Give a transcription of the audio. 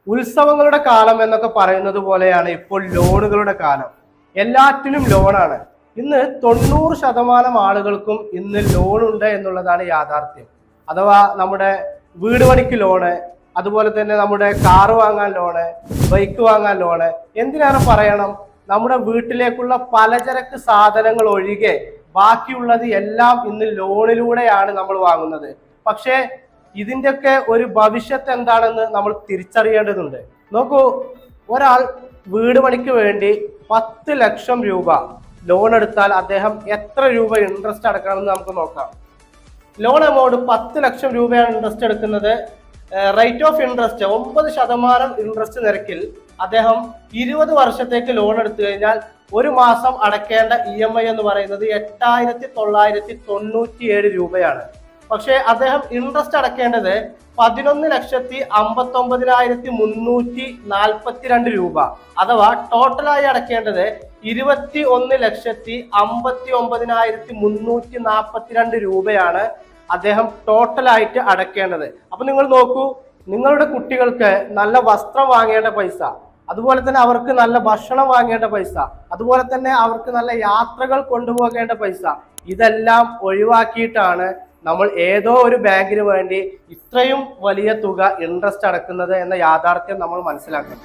ഉത്സവങ്ങളുടെ കാലം എന്നൊക്കെ പറയുന്നത് പോലെയാണ് ഇപ്പോൾ ലോണുകളുടെ കാലം. എല്ലാറ്റിനും ലോണാണ്. ഇന്ന് 90% ആളുകൾക്കും ഇന്ന് ലോൺ ഉണ്ട് എന്നുള്ളതാണ് യാഥാർത്ഥ്യം. അഥവാ നമ്മുടെ വീട് പണിക്ക് ലോണ്, അതുപോലെ തന്നെ നമ്മുടെ കാറ് വാങ്ങാൻ ലോണ്, ബൈക്ക് വാങ്ങാൻ ലോണ്, എന്തിനാണ് പറയണം, നമ്മുടെ വീട്ടിലേക്കുള്ള പലചരക്ക് സാധനങ്ങൾ ഒഴികെ ബാക്കിയുള്ളത് എല്ലാം ഇന്ന് ലോണിലൂടെയാണ് നമ്മൾ വാങ്ങുന്നത്. പക്ഷേ ഇതിൻ്റെയൊക്കെ ഒരു ഭവിഷ്യത്ത് എന്താണെന്ന് നമ്മൾ തിരിച്ചറിയേണ്ടതുണ്ട്. നോക്കൂ, ഒരാൾ വീട് പണിക്ക് വേണ്ടി 10 ലക്ഷം രൂപ ലോൺ എടുത്താൽ അദ്ദേഹം എത്ര രൂപ ഇൻട്രസ്റ്റ് അടക്കണമെന്ന് നമുക്ക് നോക്കാം. ലോൺ എമൗണ്ട് 10 ലക്ഷം രൂപയാണ് ഇൻട്രസ്റ്റ് എടുക്കുന്നത്. റേറ്റ് ഓഫ് ഇൻട്രസ്റ്റ് 9% ഇൻട്രസ്റ്റ് നിരക്കിൽ അദ്ദേഹം 20 വർഷത്തേക്ക് ലോൺ എടുത്തു കഴിഞ്ഞാൽ ഒരു മാസം അടയ്ക്കേണ്ട EMI എന്ന് പറയുന്നത് 8,997 രൂപയാണ്. പക്ഷേ അദ്ദേഹം ഇൻട്രസ്റ്റ് അടയ്ക്കേണ്ടത് 11,59,342 രൂപ. അഥവാ ടോട്ടലായി അടയ്ക്കേണ്ടത് 21,59,342 രൂപയാണ് അദ്ദേഹം ടോട്ടലായിട്ട് അടയ്ക്കേണ്ടത്. അപ്പൊ നിങ്ങൾ നോക്കൂ, നിങ്ങളുടെ കുട്ടികൾക്ക് നല്ല വസ്ത്രം വാങ്ങേണ്ട പൈസ, അതുപോലെ തന്നെ അവർക്ക് നല്ല ഭക്ഷണം വാങ്ങേണ്ട പൈസ, അതുപോലെ തന്നെ അവർക്ക് നല്ല യാത്രകൾ കൊണ്ടുപോകേണ്ട പൈസ, ഇതെല്ലാം ഒഴിവാക്കിയിട്ടാണ് നമ്മൾ ഏതോ ഒരു ബാങ്കിന് വേണ്ടി ഇത്രയും വലിയ തുക ഇൻട്രസ്റ്റ് അടക്കുന്നത് എന്ന യാഥാർത്ഥ്യം നമ്മൾ മനസ്സിലാക്കണം.